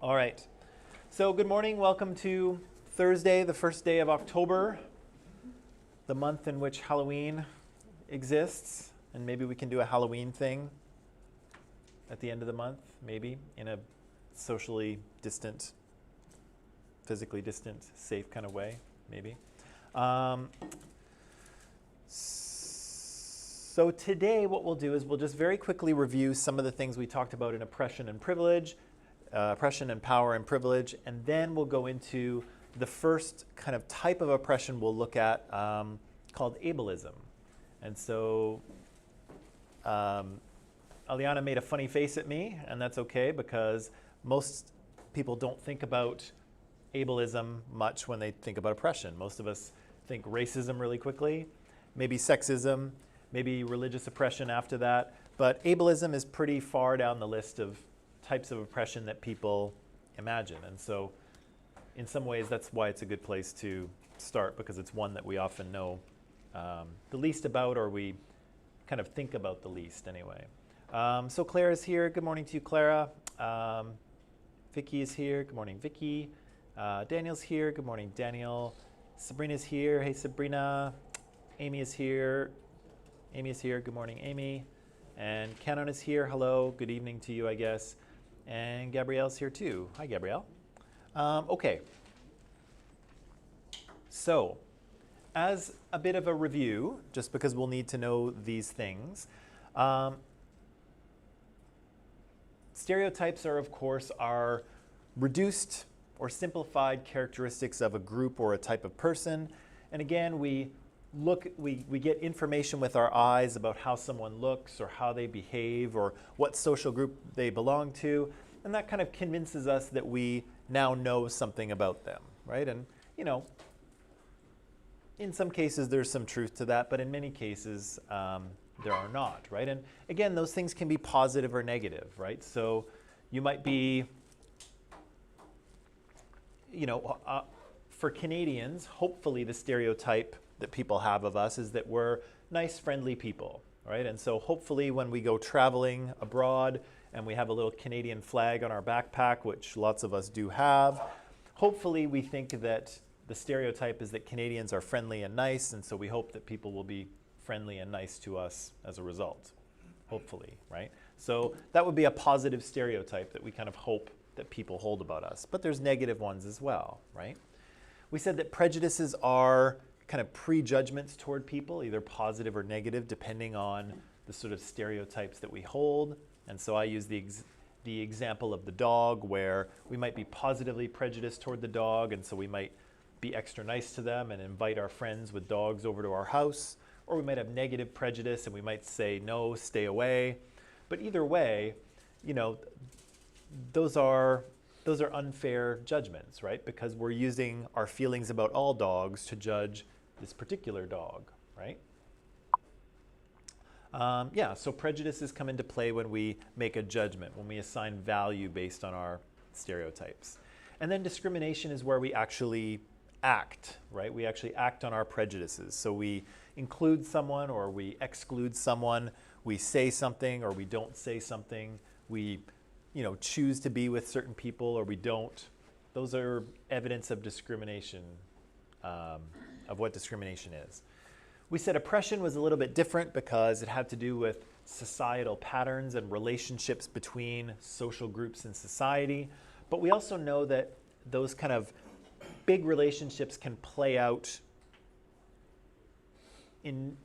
All right. So good morning. Welcome to Thursday, the first day of October, the month in which Halloween exists. And maybe we can do a Halloween thing at the end of the month, maybe in a socially distant, physically distant, safe kind of way, maybe. So today what we'll do is we'll just very quickly review some of the things we talked about in oppression and privilege, oppression and power and privilege, and then we'll go into the first kind of type of oppression we'll look at called ableism. And so Aliana made a funny face at me, and that's okay because most people don't think about ableism much when they think about oppression. Most of us think racism really quickly, maybe sexism, maybe religious oppression after that, but ableism is pretty far down the list of types of oppression that people imagine. And so in some ways that's why it's a good place to start, because it's one that we often know the least about, or we kind of think about the least anyway. So Claire is here. Good morning to you, Clara. Vicky is here. Good morning, Vicky. Daniel's here. Good morning, Daniel. Sabrina's here. Hey, Sabrina. Amy is here. Amy is here. Good morning, Amy. And Canon is here. Hello. Good evening to you, I guess. And Gabrielle's here too. Hi, Gabrielle. Okay. So, as a bit of a review, just because we'll need to know these things, stereotypes are, of course, are reduced or simplified characteristics of a group or a type of person. And again, we get information with our eyes about how someone looks or how they behave or what social group they belong to, and that kind of convinces us that we now know something about them, right? And, you know, in some cases there's some truth to that, but in many cases there are not, right? And again, those things can be positive or negative, right? So you might be, you know, for Canadians, hopefully the stereotype that people have of us is that we're nice, friendly people, right? And so hopefully when we go traveling abroad and we have a little Canadian flag on our backpack, which lots of us do have, hopefully we think that the stereotype is that Canadians are friendly and nice, and so we hope that people will be friendly and nice to us as a result, hopefully, right? So that would be a positive stereotype that we kind of hope that people hold about us. But there's negative ones as well, right? We said that prejudices are kind of prejudgments toward people, either positive or negative, depending on the sort of stereotypes that we hold. And so I use the example of the dog, where we might be positively prejudiced toward the dog, and so we might be extra nice to them and invite our friends with dogs over to our house. Or we might have negative prejudice and we might say, no, stay away. But either way, you know, those are unfair judgments, right? Because we're using our feelings about all dogs to judge this particular dog, right? Yeah, so prejudices come into play when we make a judgment, when we assign value based on our stereotypes. And then discrimination is where we actually act, right? We actually act on our prejudices. So we include someone or we exclude someone, we say something or we don't say something, we, you know, choose to be with certain people or we don't. Those are evidence of discrimination, of what discrimination is. We said oppression was a little bit different because it had to do with societal patterns and relationships between social groups in society. But we also know that those kind of big relationships can play out in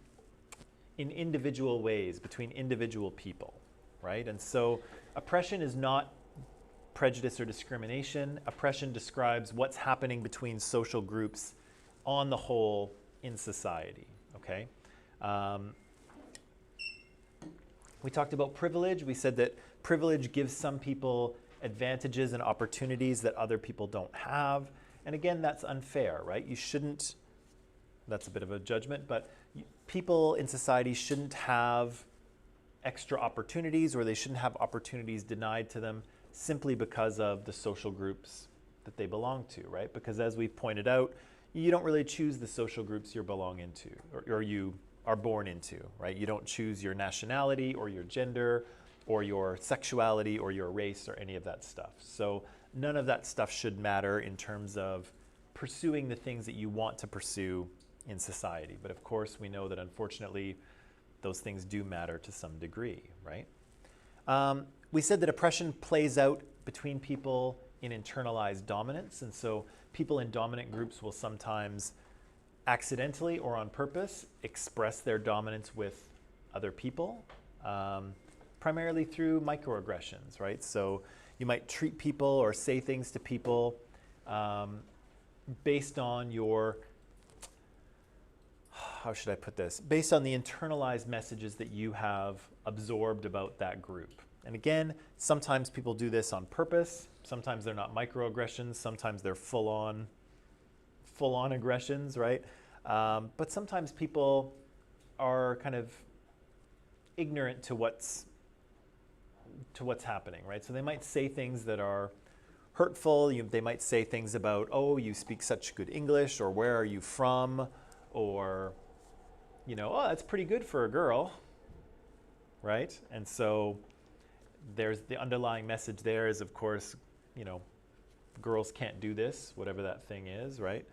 individual ways between individual people, right? And so oppression is not prejudice or discrimination. Oppression describes what's happening between social groups on the whole in society, okay? We talked about privilege. We said that privilege gives some people advantages and opportunities that other people don't have. And again, that's unfair, right? You shouldn't, that's a bit of a judgment, but people in society shouldn't have extra opportunities, or they shouldn't have opportunities denied to them simply because of the social groups that they belong to, right? Because as we've pointed out, you don't really choose the social groups you belong into, or you are born into, right? You don't choose your nationality or your gender or your sexuality or your race or any of that stuff. So none of that stuff should matter in terms of pursuing the things that you want to pursue in society. But of course, we know that unfortunately, those things do matter to some degree, right? We said that oppression plays out between people in internalized dominance. And so people in dominant groups will sometimes accidentally or on purpose express their dominance with other people, primarily through microaggressions, right? So you might treat people or say things to people based on your, how should I put this? Based on the internalized messages that you have absorbed about that group. And again, sometimes people do this on purpose. Sometimes they're not microaggressions. Sometimes they're full-on aggressions, right? But sometimes people are kind of ignorant to what's happening, right? So they might say things that are hurtful. They might say things about, oh, you speak such good English, or where are you from, or, oh, that's pretty good for a girl, right? And so there's the underlying message there is, of course, girls can't do this, whatever that thing is, right?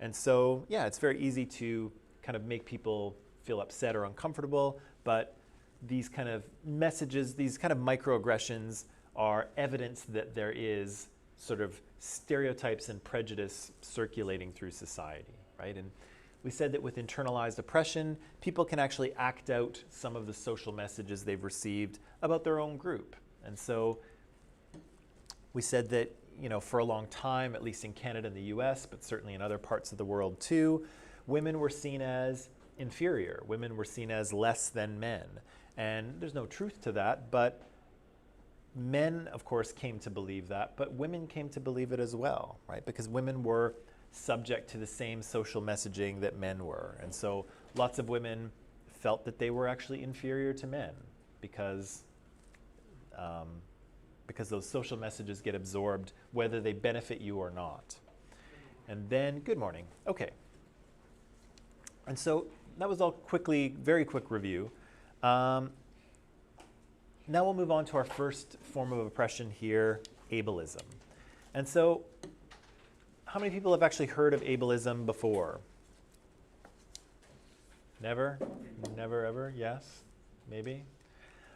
And so, yeah, it's very easy to kind of make people feel upset or uncomfortable, but these kind of messages, these kind of microaggressions are evidence that there is sort of stereotypes and prejudice circulating through society, right? And we said that with internalized oppression, people can actually act out some of the social messages they've received about their own group. And so we said that, for a long time, at least in Canada and the US, but certainly in other parts of the world too, women were seen as inferior. Women were seen as less than men. And there's no truth to that, but men, of course, came to believe that, but women came to believe it as well, right? Because women were subject to the same social messaging that men were. And so lots of women felt that they were actually inferior to men because those social messages get absorbed whether they benefit you or not. And then, good morning. Okay. And so that was all very quick review. Now we'll move on to our first form of oppression here, ableism. And so how many people have actually heard of ableism before? Never? Never, ever? Yes? Maybe?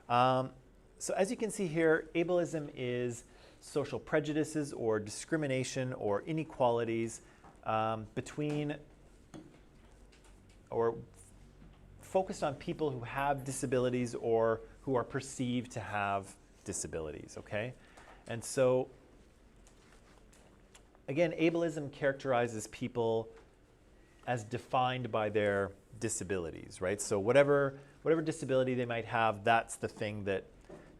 So as you can see here, ableism is social prejudices or discrimination or inequalities between or focused on people who have disabilities or who are perceived to have disabilities, okay? And so, again, ableism characterizes people as defined by their disabilities, right? So whatever disability they might have, that's the thing that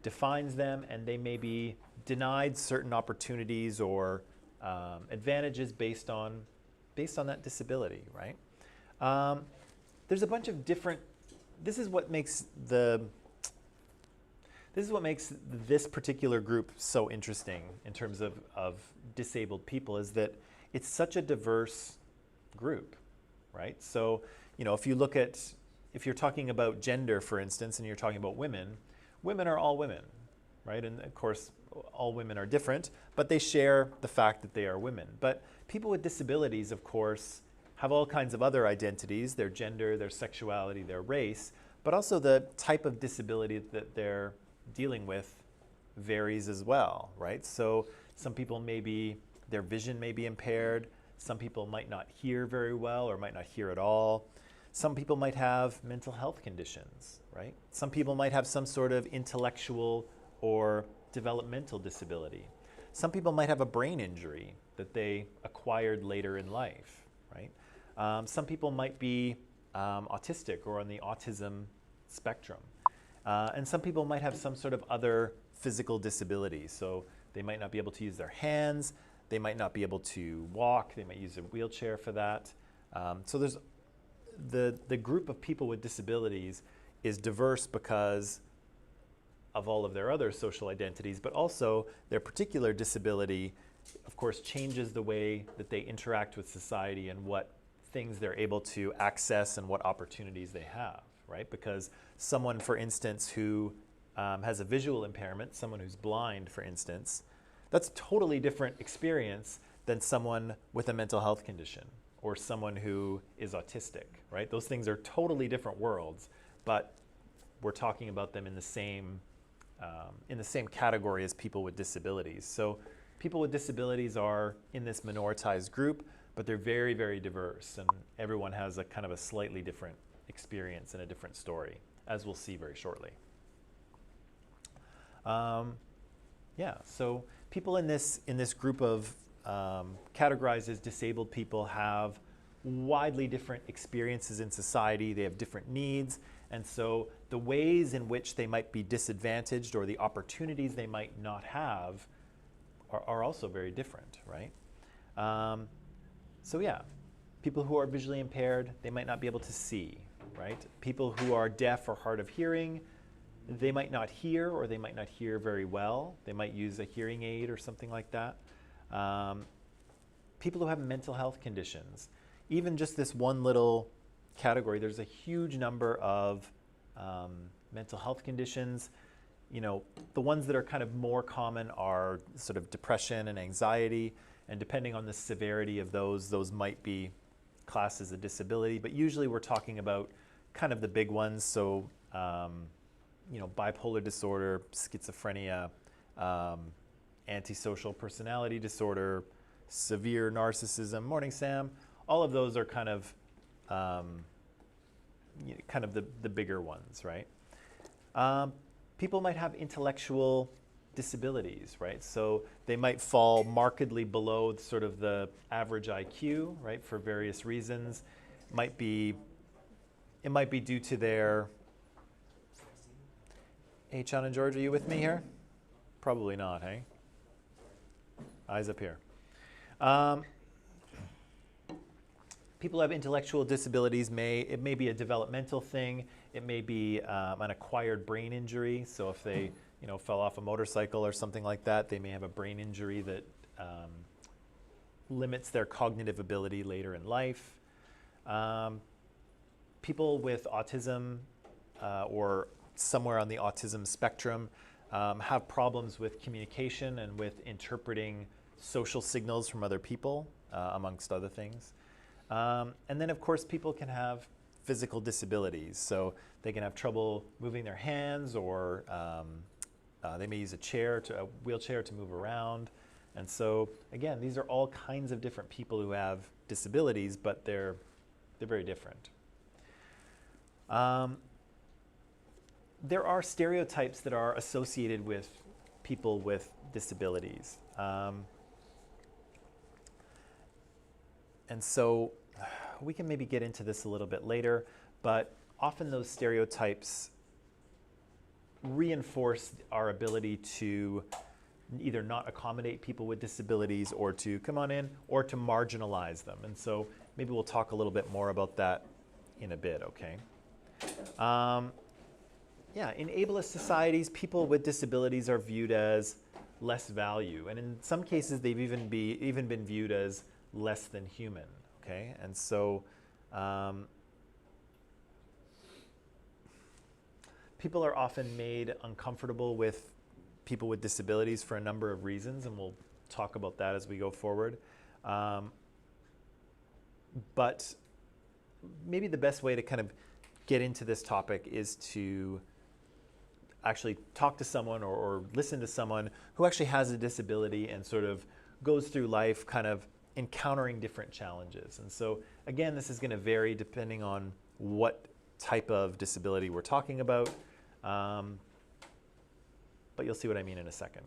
defines them, and they may be denied certain opportunities or advantages based on that disability, right? There's a bunch of different. This is what makes this particular group so interesting in terms of disabled people, is that it's such a diverse group, right? So, if you're talking about gender, for instance, and you're talking about women are all women, right? And of course, all women are different, but they share the fact that they are women. But people with disabilities, of course, have all kinds of other identities, their gender, their sexuality, their race, but also the type of disability that they're dealing with varies as well, right? So some people their vision may be impaired. Some people might not hear very well or might not hear at all. Some people might have mental health conditions, right? Some people might have some sort of intellectual or developmental disability. Some people might have a brain injury that they acquired later in life, right? Some people might be autistic or on the autism spectrum. And some people might have some sort of other physical disability. So they might not be able to use their hands. They might not be able to walk. They might use a wheelchair for that. So there's the group of people with disabilities is diverse because of all of their other social identities, but also their particular disability, of course, changes the way that they interact with society and what things they're able to access and what opportunities they have, right? Because someone, for instance, who has a visual impairment, someone who's blind, for instance, That's a totally different experience than someone with a mental health condition or someone who is autistic, right? Those things are totally different worlds, but we're talking about them in the same category as people with disabilities. So people with disabilities are in this minoritized group, but they're very, very diverse, and everyone has a kind of a slightly different experience and a different story, as we'll see very shortly. Yeah, so people in this group of categorized as disabled people have widely different experiences in society. They have different needs, and so the ways in which they might be disadvantaged or the opportunities they might not have are also very different, right? So yeah, people who are visually impaired, they might not be able to see, right? People who are deaf or hard of hearing, they might not hear, or they might not hear very well. They might use a hearing aid or something like that. People who have mental health conditions, even just this one little category, there's a huge number of mental health conditions. You know, the ones that are kind of more common are sort of depression and anxiety, and depending on the severity of those might be classed as a disability, but usually we're talking about kind of the big ones. So, you know, bipolar disorder, schizophrenia, antisocial personality disorder, severe narcissism. Morning, Sam. All of those are kind of the bigger ones, right? People might have intellectual disabilities, right? So they might fall markedly below sort of the average IQ, right, for various reasons. It might be due to their... Hey, Sean and George, are you with me here? Probably not, hey? Eyes up here. People who have intellectual disabilities it may be a developmental thing. It may be an acquired brain injury. So if they, you know, fell off a motorcycle or something like that, they may have a brain injury that limits their cognitive ability later in life. People with autism or somewhere on the autism spectrum have problems with communication and with interpreting social signals from other people, amongst other things. And then, of course, people can have physical disabilities. So they can have trouble moving their hands, or they may use a wheelchair to move around. And so, again, these are all kinds of different people who have disabilities, but they're very different. There are stereotypes that are associated with people with disabilities. And so we can maybe get into this a little bit later, but often those stereotypes reinforce our ability to either not accommodate people with disabilities, or to come on in, or to marginalize them. And so maybe we'll talk a little bit more about that in a bit, okay? Yeah, in ableist societies, people with disabilities are viewed as less value, and in some cases they've even been viewed as less than human, okay? And so people are often made uncomfortable with people with disabilities for a number of reasons, and we'll talk about that as we go forward. But maybe the best way to kind of get into this topic is to actually talk to someone or listen to someone who actually has a disability and sort of goes through life kind of encountering different challenges. And so again, this is going to vary depending on what type of disability we're talking about, but you'll see what I mean in a second.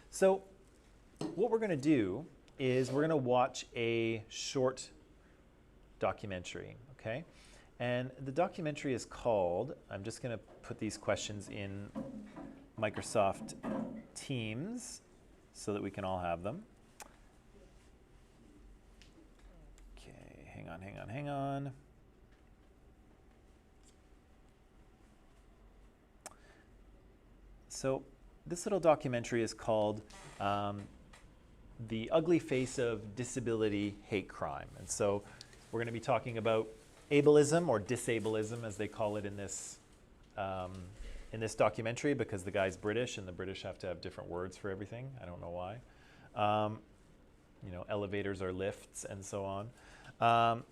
So what we're going to do is we're going to watch a short documentary, okay? And the documentary is called, I'm just going to put these questions in Microsoft Teams so that we can all have them. Okay, hang on. So this little documentary is called The Ugly Face of Disability Hate Crime. And so we're going to be talking about ableism, or disableism as they call it in this documentary, because the guy's British and the British have to have different words for everything. I don't know why. You know, elevators or lifts and so on.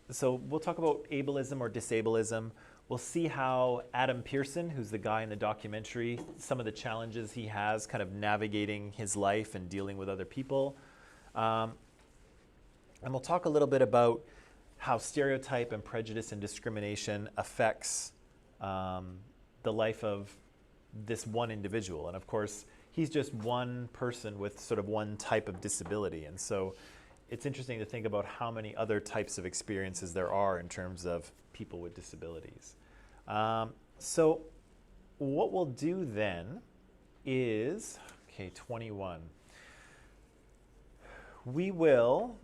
So we'll talk about ableism or disableism. We'll see how Adam Pearson, who's the guy in the documentary, some of the challenges he has kind of navigating his life and dealing with other people. And we'll talk a little bit about how stereotype and prejudice and discrimination affects the life of this one individual. And of course, he's just one person with sort of one type of disability. And so it's interesting to think about how many other types of experiences there are in terms of people with disabilities. So what we'll do then is, okay, 21. We will,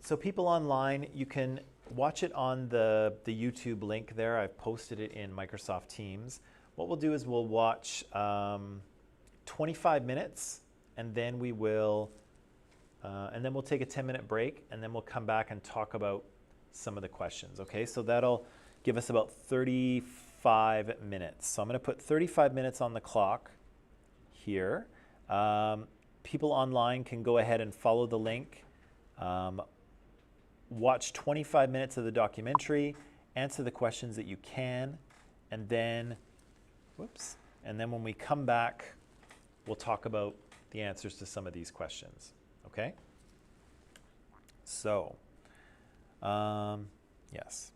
so people online, you can watch it on the YouTube link there. I've posted it in Microsoft Teams. What we'll do is we'll watch 25 minutes, and then we will and then we'll take a 10-minute break, and then we'll come back and talk about some of the questions, okay? So that'll give us about 35 minutes. So I'm going to put 35 minutes on the clock here. People online can go ahead and follow the link, watch 25 minutes of the documentary, answer the questions that you can, and then, whoops, and then when we come back, we'll talk about the answers to some of these questions. Okay? So, yes.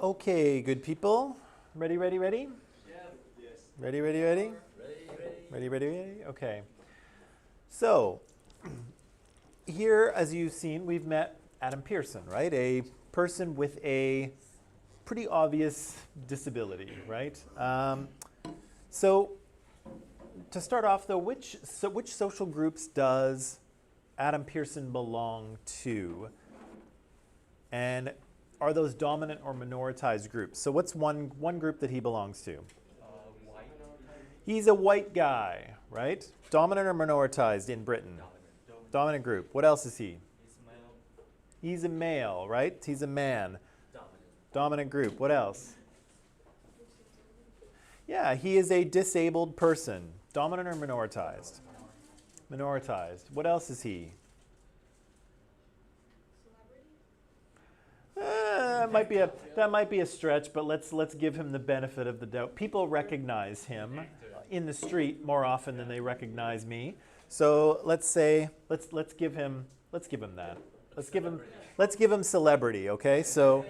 Okay, good people. Ready, ready, ready? Yes. Ready, ready, ready? Ready, ready, ready? Okay. So, here, as you've seen, we've met Adam Pearson, right? A person with a pretty obvious disability, right? So, to start off, though, which social groups does Adam Pearson belong to? And are those dominant or minoritized groups? So what's one group that he belongs to? White. He's a white guy, right? Dominant or minoritized in Britain? Dominant group. What else is he? He's male. He's a male, right? He's a man. Dominant group. What else? Yeah, he is a disabled person. Dominant or minoritized? Minoritized. What else is he? That might be a stretch, but let's give him the benefit of the doubt. People recognize him in the street more often than they recognize me. So let's give him that. Let's give him celebrity, okay? So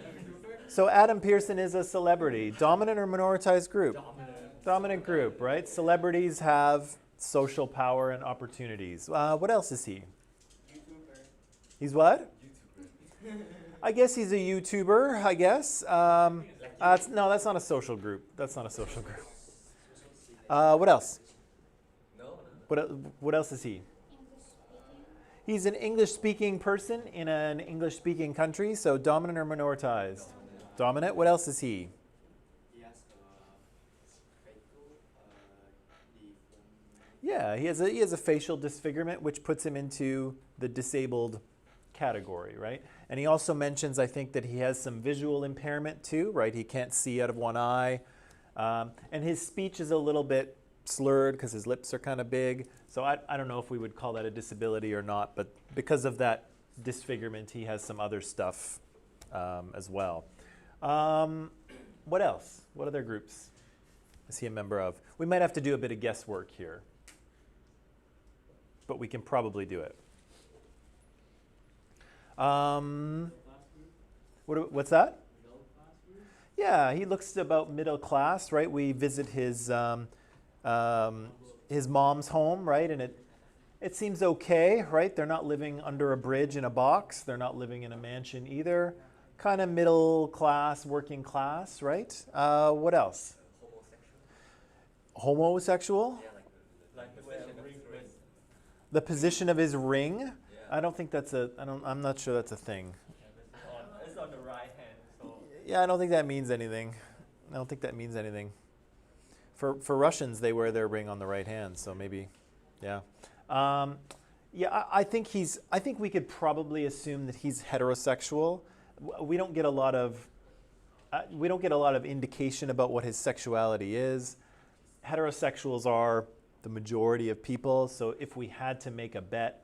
Adam Pearson is a celebrity. Dominant or minoritized group? Dominant group, right? Celebrities have social power and opportunities. What else is he? YouTuber. He's what? I guess he's a YouTuber, I guess. No, that's not a social group. That's not a social group. What else? What else is he? He's an English-speaking person in an English-speaking country, so dominant or minoritized? Dominant. What else is he? He has Yeah, he has a facial disfigurement, which puts him into the disabled category, right? And he also mentions, I think, that he has some visual impairment too, right? He can't see out of one eye. And his speech is a little bit slurred because his lips are kind of big. So I don't know if we would call that a disability or not, but because of that disfigurement, he has some other stuff as well. What else? What other groups is he a member of? We might have to do a bit of guesswork here, but we can probably do it. What's that? Yeah, he looks about middle class, right? We visit his mom's home, right? And it seems okay, right? They're not living under a bridge in a box. They're not living in a mansion either. Kind of middle class, working class, right? What else? Homosexual? The position of his ring? I don't think that's I'm not sure that's a thing. It's on the right hand. So. Yeah, I don't think that means anything. I don't think that means anything. For Russians, they wear their ring on the right hand, so maybe, yeah. I think we could probably assume that he's heterosexual. We don't get a lot of indication about what his sexuality is. Heterosexuals are the majority of people, so if we had to make a bet,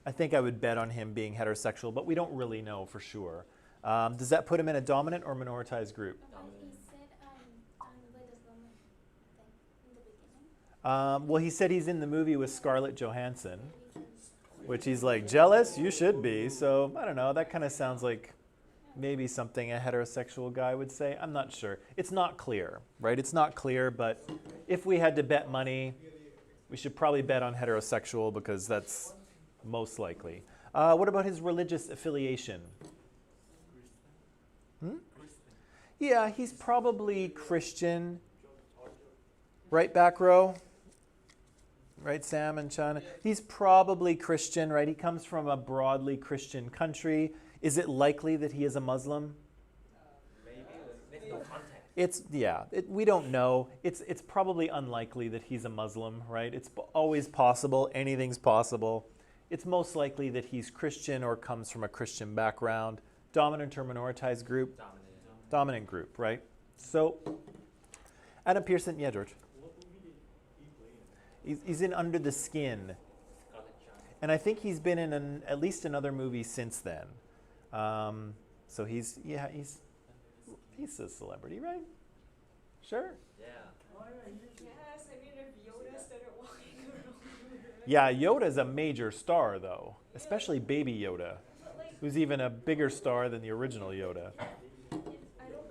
I think I would bet on him being heterosexual, but we don't really know for sure. Does that put him in a dominant or minoritized group? He said in the beginning. Well, he said he's in the movie with Scarlett Johansson, which he's like, jealous? You should be. So, I don't know. That kind of sounds like maybe something a heterosexual guy would say. I'm not sure. It's not clear, right? It's not clear, but if we had to bet money, we should probably bet on heterosexual because that's most likely. What about his religious affiliation? Yeah, he's probably Christian. Right, back row? Right, Sam and China? He's probably Christian, right? He comes from a broadly Christian country. Is it likely that he is a Muslim? Maybe. There's no context. We don't know. It's probably unlikely that he's a Muslim, right? It's always possible. Anything's possible. It's most likely that he's Christian or comes from a Christian background. Dominant or minoritized group? Dominant group, right? So, Adam Pearson, yeah, George. What movie did he play in? He's in Under the Skin. And I think he's been in at least another movie since then. So he's a celebrity, right? Sure. Yeah. Yes, I mean if Yoda started walking around. Yeah, Yoda's a major star though, especially Baby Yoda, who's even a bigger star than the original Yoda. I don't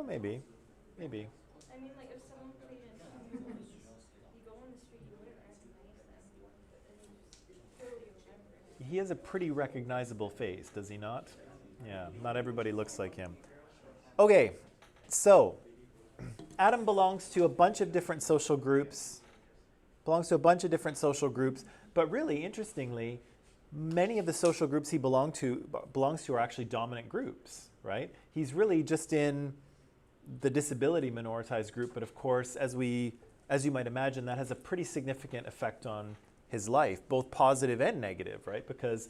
maybe. Maybe. I mean, like if someone played in some movies, you go on the street, you wouldn't recognize them, but then you just totally remember. He has a pretty recognizable face, does he not? Yeah, not everybody looks like him. Okay, so Adam belongs to a bunch of different social groups. But really, interestingly, many of the social groups he belongs to are actually dominant groups, right? He's really just in the disability minoritized group, but of course, as you might imagine, that has a pretty significant effect on his life, both positive and negative, right? Because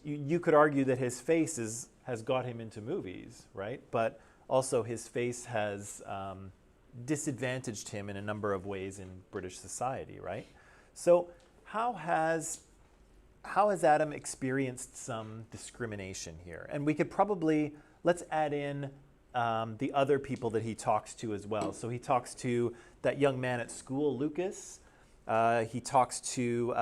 you could argue that his face has got him into movies, right? But also his face has disadvantaged him in a number of ways in British society, right? So how has Adam experienced some discrimination here? And we could probably, let's add in the other people that he talks to as well. So he talks to that young man at school, Lucas. He talks to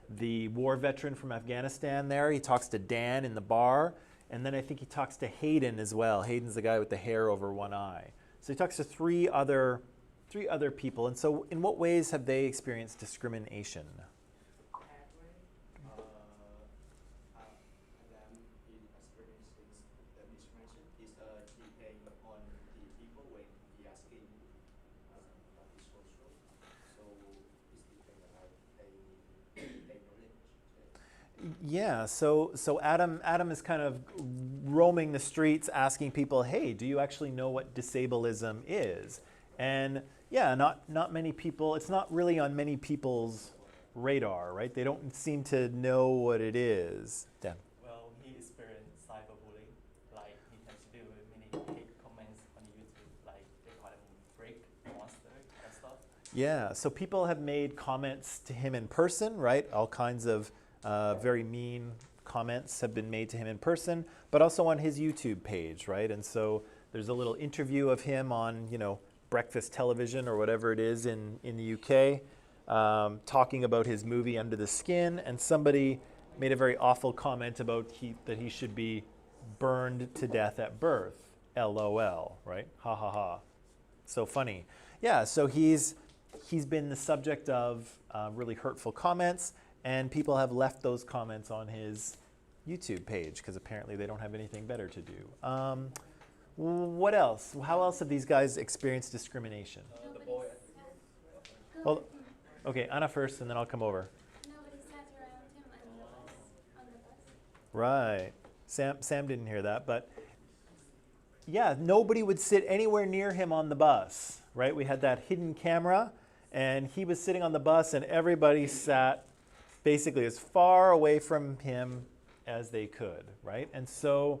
the war veteran from Afghanistan there. He talks to Dan in the bar. And then I think he talks to Hayden as well. Hayden's the guy with the hair over one eye. So he talks to three other people. And so in what ways have they experienced discrimination? Adam in experiences the discrimination is depending on the people when he asking about his social. So it's depending on how they knowledge. Yeah, so Adam is kind of roaming the streets asking people, hey, do you actually know what disableism is? And yeah, not many people, it's not really on many people's radar, right? They don't seem to know what it is. Dan. Well, he experienced cyberbullying. Like he has to do with many hate comments on YouTube, like they call him freak, monster, and stuff. Yeah, so people have made comments to him in person, right? All kinds of very mean comments have been made to him in person, but also on his YouTube page, right? And so there's a little interview of him on, breakfast television or whatever it is in the UK, talking about his movie Under the Skin, and somebody made a very awful comment about that he should be burned to death at birth, LOL, right? Ha ha ha. So funny. Yeah, so he's been the subject of really hurtful comments, and people have left those comments on his YouTube page because apparently they don't have anything better to do. What else? How else have these guys experienced discrimination? The boy. Well, okay, Anna first, and then I'll come over. Nobody sat around him on the bus. Right. Sam didn't hear that, but yeah, nobody would sit anywhere near him on the bus, right? We had that hidden camera, and he was sitting on the bus, and everybody sat basically as far away from him as they could, right? And so,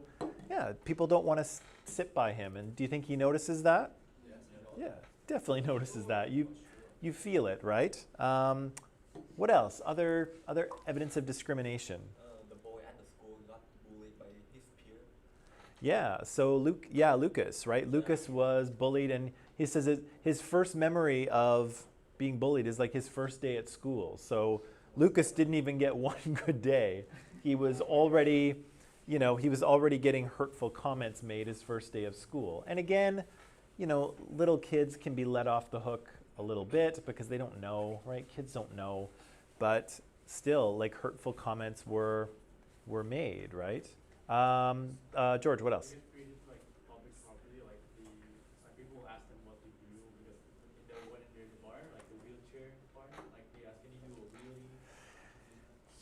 yeah, people don't want to sit by him. And do you think he notices that? Yes. Yeah, definitely notices that. You feel it, right? What else? Other evidence of discrimination? The boy at the school got bullied by his peer. Yeah, so Lucas, right? Lucas was bullied, and he says his first memory of being bullied is like his first day at school. So Lucas didn't even get one good day. He was already, getting hurtful comments made his first day of school. And again, little kids can be let off the hook a little bit because they don't know, right? Kids don't know. But still, like, hurtful comments were made, right? George, what else? Get treated like public property, like people ask them what to do because they went in the bar, like the wheelchair bar, like they ask, can you do a wheelie?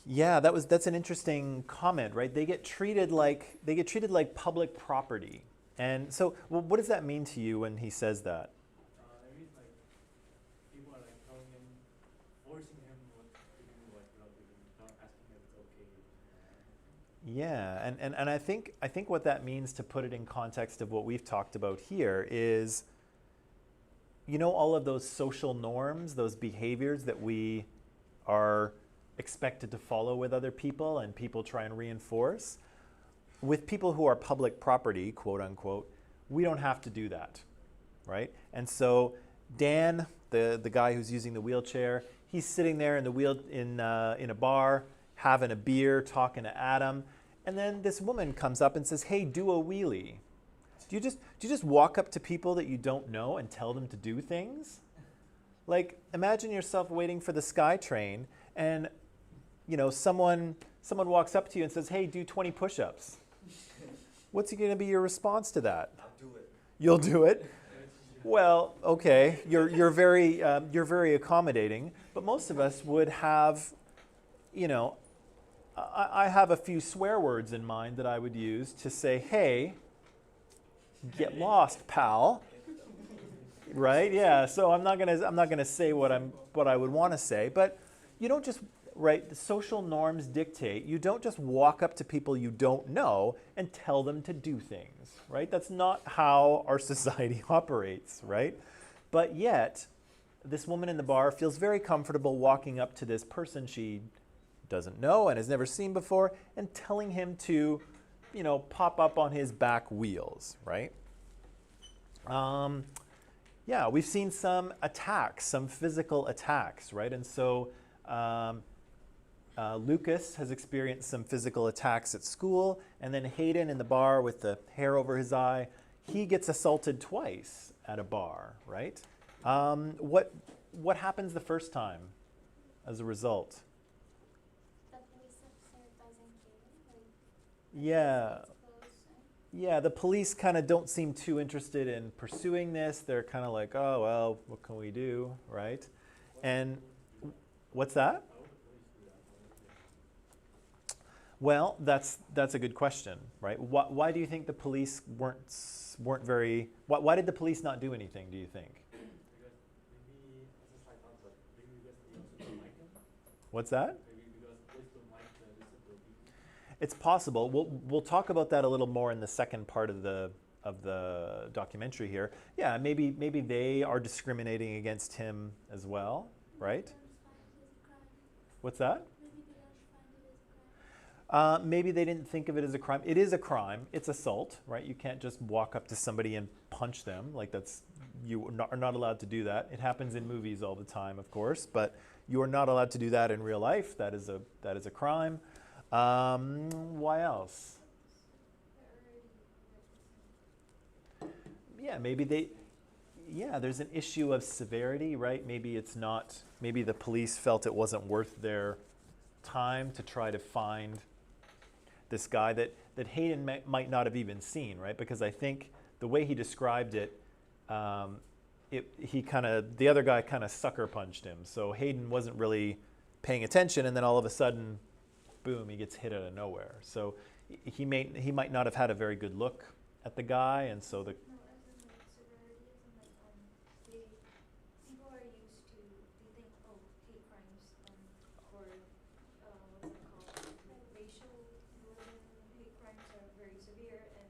Yeah, that's an interesting comment, right? They get treated like public property. And so, well, what does that mean to you when he says that? It means like people are like telling him, forcing him what to do, like without asking him if it's okay. Yeah, and I think what that means, to put it in context of what we've talked about here, is all of those social norms, those behaviors that we are expected to follow with other people and people try and reinforce. With people who are public property, quote unquote, we don't have to do that, right? And so Dan, the guy who's using the wheelchair, he's sitting there in a bar, having a beer, talking to Adam, and then this woman comes up and says, hey, do a wheelie. Do you just walk up to people that you don't know and tell them to do things? Like, imagine yourself waiting for the SkyTrain, and someone walks up to you and says, "Hey, do 20 push-ups." What's going to be your response to that? I'll do it. You'll do it? Well, okay, you're very accommodating, but most of us would have, I have a few swear words in mind that I would use to say, "Hey, get lost, pal." Right? Yeah. So I'm not gonna say what I would want to say, but you don't just, right? The social norms dictate you don't just walk up to people you don't know and tell them to do things, right? That's not how our society operates, right? But yet, this woman in the bar feels very comfortable walking up to this person she doesn't know and has never seen before and telling him to, pop up on his back wheels, right? Yeah, we've seen some attacks, some physical attacks, right? And so Lucas has experienced some physical attacks at school, and then Hayden in the bar with the hair over his eye, he gets assaulted twice at a bar, right? What happens the first time as a result? The police officer doesn't care. Like, Yeah. it's close, Yeah, the police kind of don't seem too interested in pursuing this. They're kind of like, "Oh, well, what can we do?" Right? And what's that? Well, that's a good question, right? Why do you think the police weren't very? Why did the police not do anything? Do you think? Because maybe, as a side note, but maybe because they also don't like him. What's that? Maybe because police don't like the disabled people. It's possible. We'll talk about that a little more in the second part of the documentary here. Yeah, maybe they are discriminating against him as well, right? They don't find it as a crime. What's that? Maybe they don't find it as a crime. Maybe they didn't think of it as a crime. It is a crime. It's assault, right? You can't just walk up to somebody and punch them. Like you are not allowed to do that. It happens in movies all the time, of course, but you are not allowed to do that in real life. That is a crime. Why else? Yeah, there's an issue of severity, right? Maybe the police felt it wasn't worth their time to try to find this guy that Hayden might not have even seen, right? Because I think the way he described it, the other guy kind of sucker punched him. So Hayden wasn't really paying attention, and then all of a sudden, boom, he gets hit out of nowhere. So he might not have had a very good look at the guy, and so the No, as in like severity, as in like people are used to, they think, oh, hate crimes or what's it called, like racial hate crimes are very severe, and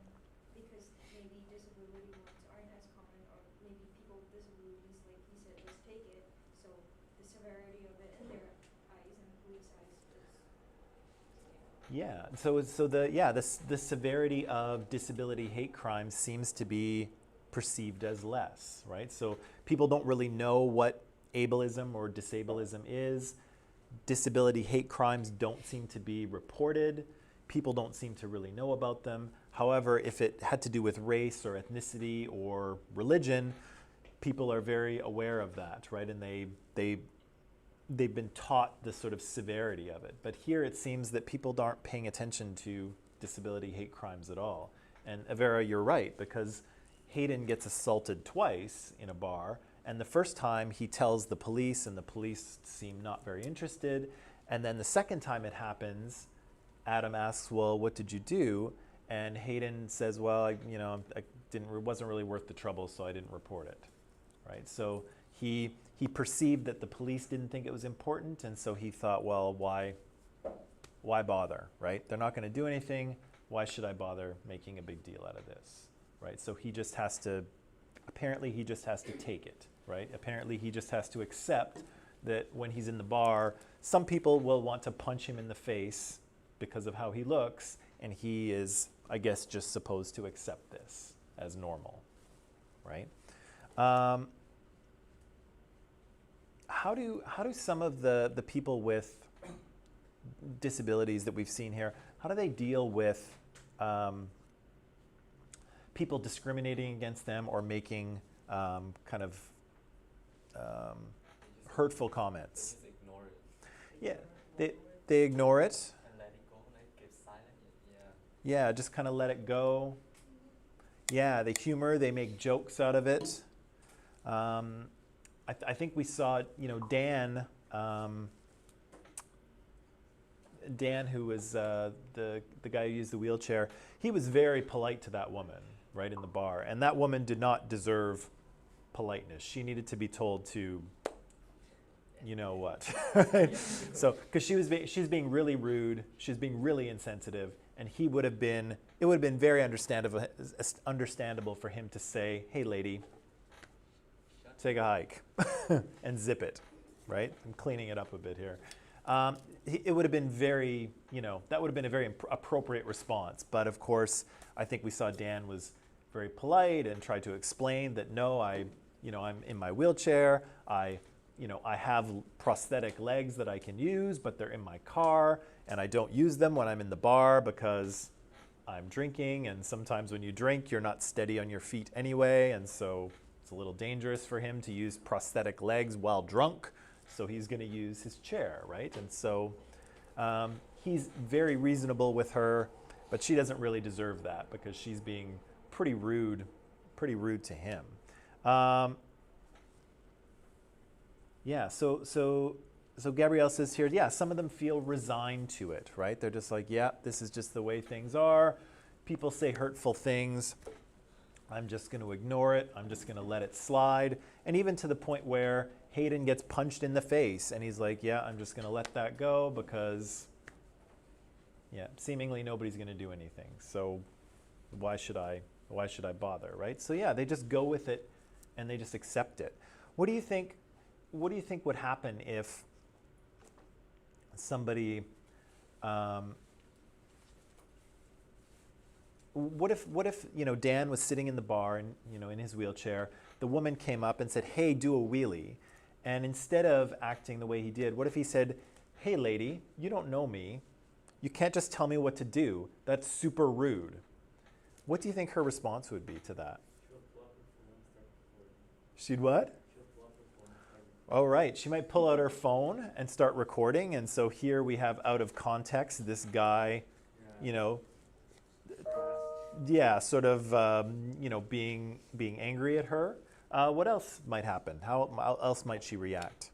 because maybe disability ones aren't as common, or maybe people with disabilities, like he said, just take it, so the severity of it in their eyes and the police eyes is Yeah. So the severity of disability hate crimes seems to be perceived as less, right? So people don't really know what ableism or disableism is. Disability hate crimes don't seem to be reported. People don't seem to really know about them. However, if it had to do with race or ethnicity or religion, people are very aware of that, right? And they've been taught the sort of severity of it. But here it seems that people aren't paying attention to disability hate crimes at all. And Avera, you're right, because Hayden gets assaulted twice in a bar, and the first time he tells the police, and the police seem not very interested. And then the second time it happens, Adam asks, "Well, what did you do?" And Hayden says, "Well, it wasn't really worth the trouble, so I didn't report it." Right? So he perceived that the police didn't think it was important, and so he thought, well, why bother, right? They're not going to do anything. Why should I bother making a big deal out of this, right? So apparently he just has to take it, right? Apparently he just has to accept that when he's in the bar, some people will want to punch him in the face because of how he looks, and he is, I guess, just supposed to accept this as normal, right? How do some of the people with disabilities that we've seen here, how do they deal with people discriminating against them or making kind of hurtful comments. Just ignore it Yeah, they ignore it. and let it go, like keep silent. Yeah, just kind of let it go. Yeah, they humor, they make jokes out of it. I think we saw, Dan, Dan, who was the guy who used the wheelchair, he was very polite to that woman, right, in the bar. And that woman did not deserve politeness. She needed to be told to, you know what. So, because she's being really rude, she's being really insensitive, and it would have been very understandable for him to say, hey lady, take a hike and zip it, right? I'm cleaning it up a bit here. It would have been very, that would have been a very appropriate response. But of course, I think we saw Dan was very polite and tried to explain that no, I'm in my wheelchair. I have prosthetic legs that I can use, but they're in my car, and I don't use them when I'm in the bar because I'm drinking, and sometimes when you drink, you're not steady on your feet anyway, and so it's a little dangerous for him to use prosthetic legs while drunk, so he's going to use his chair, right? And so he's very reasonable with her, but she doesn't really deserve that because she's being pretty rude to him. Yeah, so Gabrielle says here, yeah, some of them feel resigned to it, right? They're just like, yeah, this is just the way things are. People say hurtful things. I'm just going to ignore it. I'm just going to let it slide. And even to the point where Hayden gets punched in the face and he's like, yeah, I'm just going to let that go because, yeah, seemingly nobody's going to do anything. So why should I bother, right? So yeah, they just go with it and they just accept it. What do you think would happen if somebody, what if Dan was sitting in the bar and in his wheelchair, the woman came up and said, hey, do a wheelie, and instead of acting the way he did, what if he said, hey lady, you don't know me, you can't just tell me what to do, that's super rude. What do you think her response would be to that? She'd what? Oh, right. She might pull out her phone and start recording. And so here we have out of context this guy, sort of, being angry at her. What else might happen? How else might she react?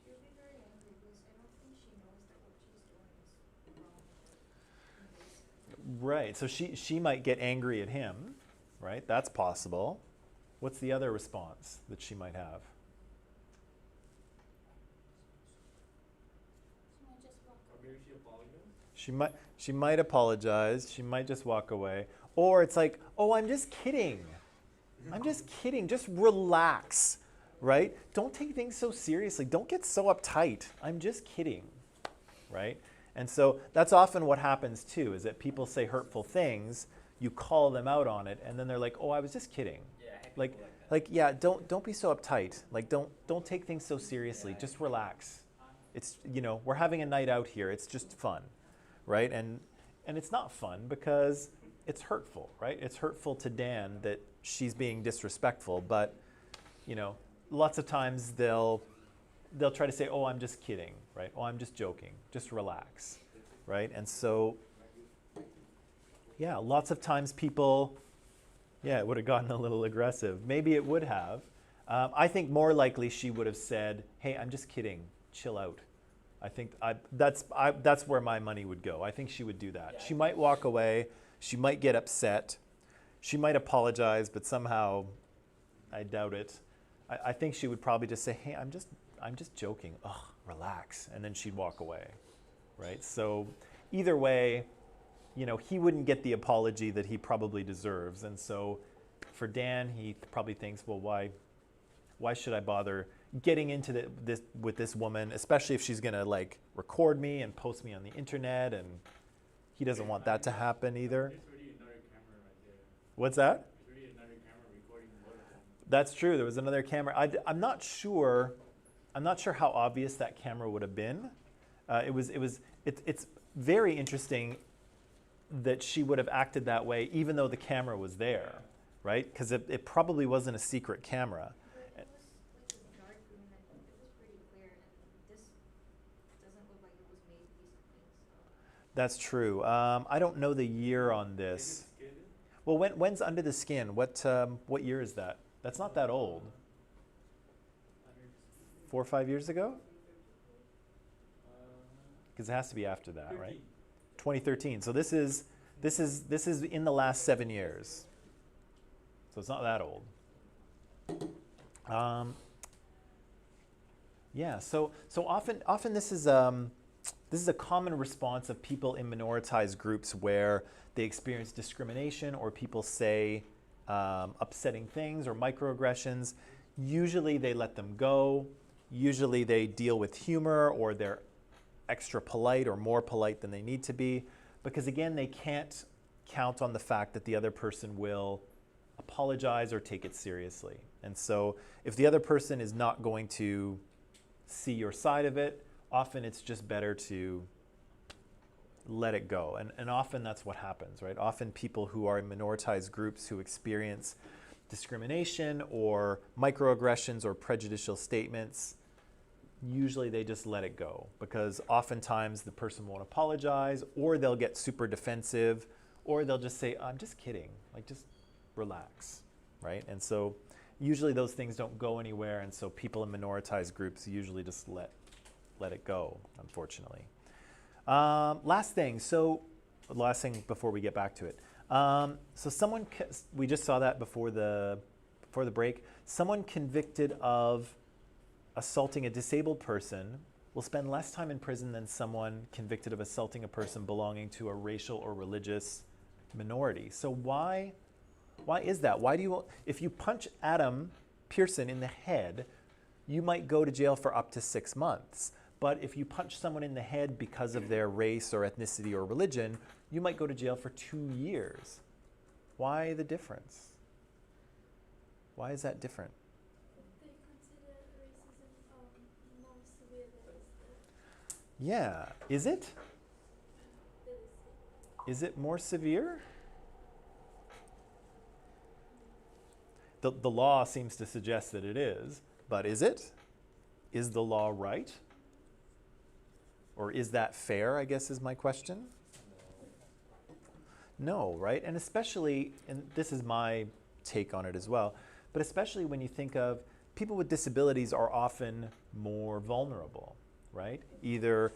She'll be very angry because I don't think she knows that what she's doing is wrong. Right. So she might get angry at him, right? That's possible. What's the other response that she might have? She might apologize. She might just walk away. Or it's like, oh, I'm just kidding. I'm just kidding. Just relax, right? Don't take things so seriously. Don't get so uptight. I'm just kidding, right? And so that's often what happens too, is that people say hurtful things, you call them out on it, and then they're like, oh, I was just kidding. Yeah, don't be so uptight. Like, don't take things so seriously. Just relax. It's, we're having a night out here. It's just fun, right? And it's not fun because it's hurtful, right? It's hurtful to Dan that she's being disrespectful, but, lots of times they'll try to say, oh, I'm just kidding, right? Oh, I'm just joking. Just relax, right? And so, yeah, lots of times people, it would have gotten a little aggressive. Maybe it would have. I think more likely she would have said, hey, I'm just kidding. Chill out. I think that's where my money would go. I think she would do that. She might walk away. She might get upset. She might apologize, but somehow, I doubt it. I think she would probably just say, hey, I'm just joking. Ugh, relax. And then she'd walk away, right? So either way, he wouldn't get the apology that he probably deserves. And so for Dan, he probably thinks, well, why should I bother getting into this with this woman, especially if she's going to like record me and post me on the internet, and he doesn't want that to happen either. There's already another camera right there. What's that? There's already another camera recording both of them. That's true. There was another camera. I'm not sure how obvious that camera would have been. It's very interesting. that she would have acted that way even though the camera was there, right? Because it probably wasn't a secret camera. But it was like a dark room and it was pretty clear, and this doesn't look like it was made recently, so. That's true. I don't know the year on this. Well, when's Under the Skin? What year is that? That's not that old. 4 or 5 years ago? Because it has to be after that, right? 2013. So this is in the last 7 years. So it's not that old. Yeah. So often this is a common response of people in minoritized groups where they experience discrimination or people say upsetting things or microaggressions. Usually they let them go. Usually they deal with humor, or they're extra polite or more polite than they need to be, because again, they can't count on the fact that the other person will apologize or take it seriously. And so if the other person is not going to see your side of it, often it's just better to let it go. And often that's what happens, right? Often people who are in minoritized groups who experience discrimination or microaggressions or prejudicial statements, usually they just let it go, because oftentimes the person won't apologize, or they'll get super defensive, or they'll just say, I'm just kidding, like just relax, right? And so usually those things don't go anywhere, and so people in minoritized groups usually just let it go, unfortunately. Last thing before we get back to it. So we just saw that before the break, someone convicted of assaulting a disabled person will spend less time in prison than someone convicted of assaulting a person belonging to a racial or religious minority. So why is that? If you punch Adam Pearson in the head, you might go to jail for up to 6 months. But if you punch someone in the head because of their race or ethnicity or religion, you might go to jail for 2 years. Why the difference? Why is that different? They consider racism more severe than Yeah. Is it? Is it more severe? The law seems to suggest that it is, but is it? Is the law right? Or is that fair, I guess is my question? No, right? And especially, and this is my take on it as well, but especially when you think of people with disabilities are often more vulnerable, right? Either,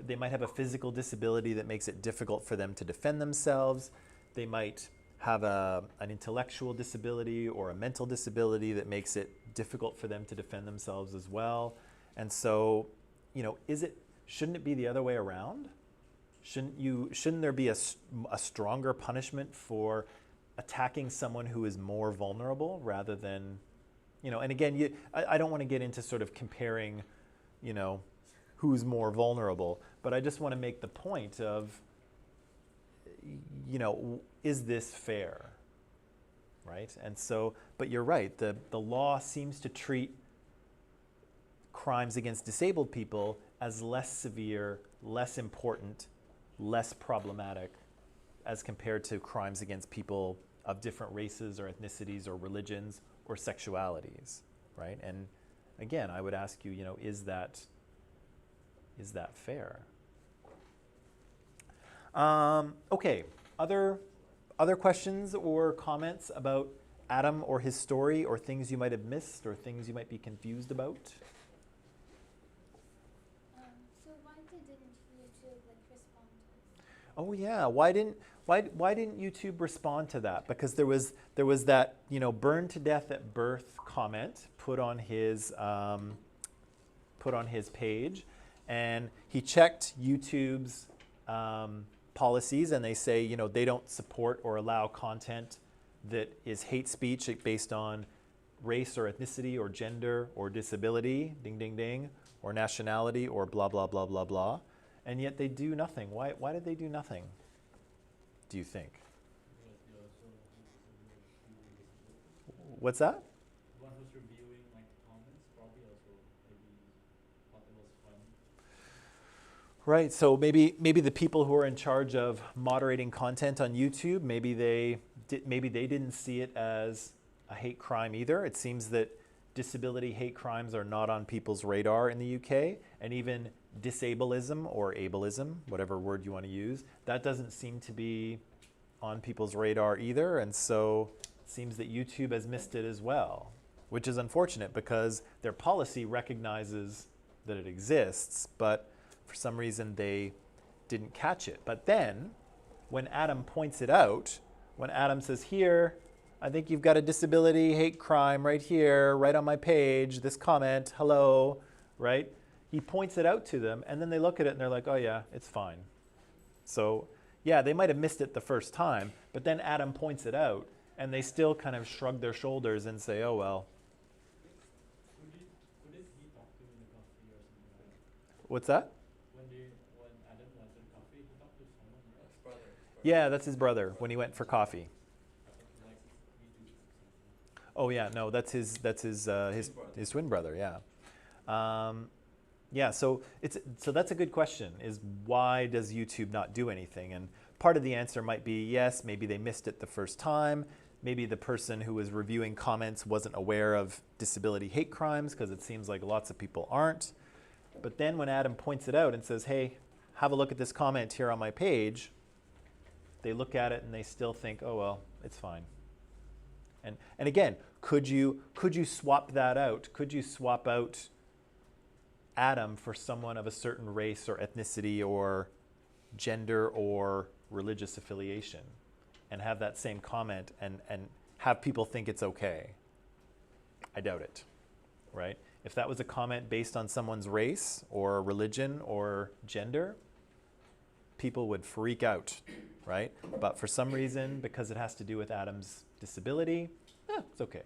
they might have a physical disability that makes it difficult for them to defend themselves. They might have an intellectual disability or a mental disability that makes it difficult for them to defend themselves as well. And so, shouldn't it be the other way around? Shouldn't there be a stronger punishment for attacking someone who is more vulnerable rather than, and again, I don't want to get into sort of comparing, who's more vulnerable, but I just want to make the point of, is this fair, right? And so, but you're right, the law seems to treat crimes against disabled people as less severe, less important, less problematic as compared to crimes against people of different races or ethnicities or religions or sexualities, right? And again, I would ask you, is that fair? Okay, other questions or comments about Adam or his story, or things you might have missed or things you might be confused about? So why didn't YouTube respond to it? Oh yeah, why didn't YouTube respond to that? Because there was that burned to death at birth comment put on his page, and he checked YouTube's policies, and they say they don't support or allow content that is hate speech based on race or ethnicity or gender or disability, ding ding ding, or nationality or blah blah blah blah blah, and yet they do nothing. Why did they do nothing, do you think? What's that? The one who's reviewing comments probably also maybe thought it was funny. Right, so maybe the people who are in charge of moderating content on YouTube, maybe they didn't see it as a hate crime either. It seems that disability hate crimes are not on people's radar in the UK, and even disableism or ableism, whatever word you want to use, that doesn't seem to be on people's radar either, and so it seems that YouTube has missed it as well, which is unfortunate because their policy recognizes that it exists, but for some reason they didn't catch it. But then when Adam points it out, when Adam says, here, I think you've got a disability hate crime right here, right on my page, this comment, hello, right? He points it out to them, and then they look at it and they're like, oh yeah, it's fine. So yeah, they might have missed it the first time, but then Adam points it out, and they still kind of shrug their shoulders and say, oh well. Who did he talk to in the coffee or something like that? What's that? When Adam went to the coffee, he talked to someone, right? His brother. Yeah, that's his brother when he went for coffee. Like he do something. Oh yeah, no, that's his twin brother. Yeah, yeah. So that's a good question. Is why does YouTube not do anything? And part of the answer might be yes, maybe they missed it the first time. Maybe the person who was reviewing comments wasn't aware of disability hate crimes, because it seems like lots of people aren't. But then when Adam points it out and says, hey, have a look at this comment here on my page, they look at it and they still think, oh well, it's fine. And again, could you swap that out? Could you swap out Adam for someone of a certain race or ethnicity or gender or religious affiliation and have that same comment and have people think it's okay? I doubt it, right? If that was a comment based on someone's race or religion or gender, people would freak out, right? But for some reason, because it has to do with Adam's disability, it's okay,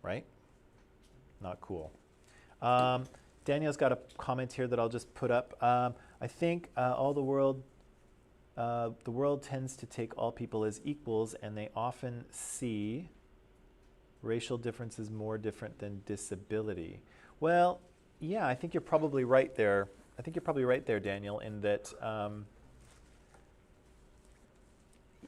right? Not cool. Danielle's got a comment here that I'll just put up. I think the world tends to take all people as equals, and they often see racial differences more different than disability. Well, yeah, I think you're probably right there. I think you're probably right there, Daniel, in that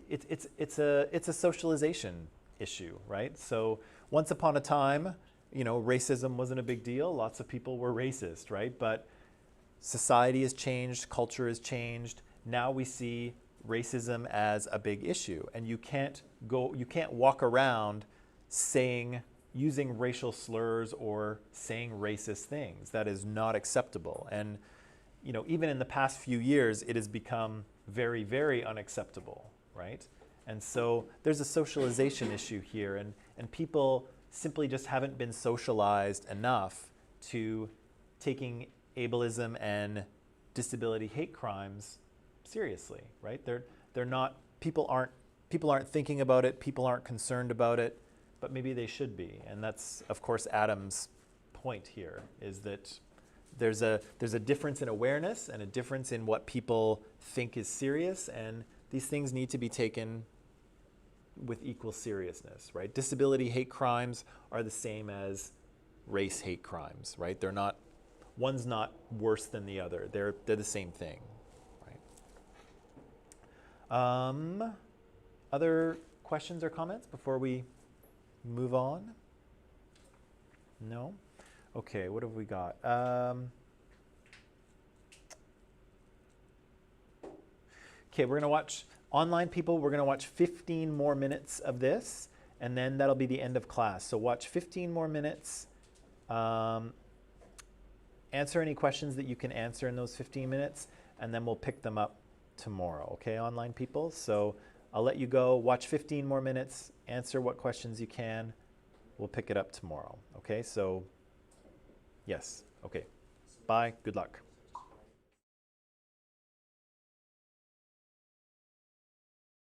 it's a socialization issue, right? So once upon a time, racism wasn't a big deal. Lots of people were racist, right? But society has changed, culture has changed. Now we see racism as a big issue, and you can't walk around using racial slurs or saying racist things. That is not acceptable. And even in the past few years, it has become very, very unacceptable, right? And so there's a socialization issue here, and people simply just haven't been socialized enough to taking ableism and disability hate crimes seriously, right? They're not, people aren't thinking about it, people aren't concerned about it, but maybe they should be. And that's, of course, Adam's point here, is that there's a difference in awareness and a difference in what people think is serious, and these things need to be taken with equal seriousness, right? Disability hate crimes are the same as race hate crimes, right? They're not, one's not worse than the other. They're the same thing, right? Other questions or comments before we move on? No? Okay, what have we got? Okay, we're going to watch, online people, we're going to watch 15 more minutes of this, and then that'll be the end of class. So watch 15 more minutes. Answer any questions that you can answer in those 15 minutes, and then we'll pick them up tomorrow, okay, online people? So I'll let you go, watch 15 more minutes, answer what questions you can. We'll pick it up tomorrow, okay? So, yes, okay. Bye, good luck.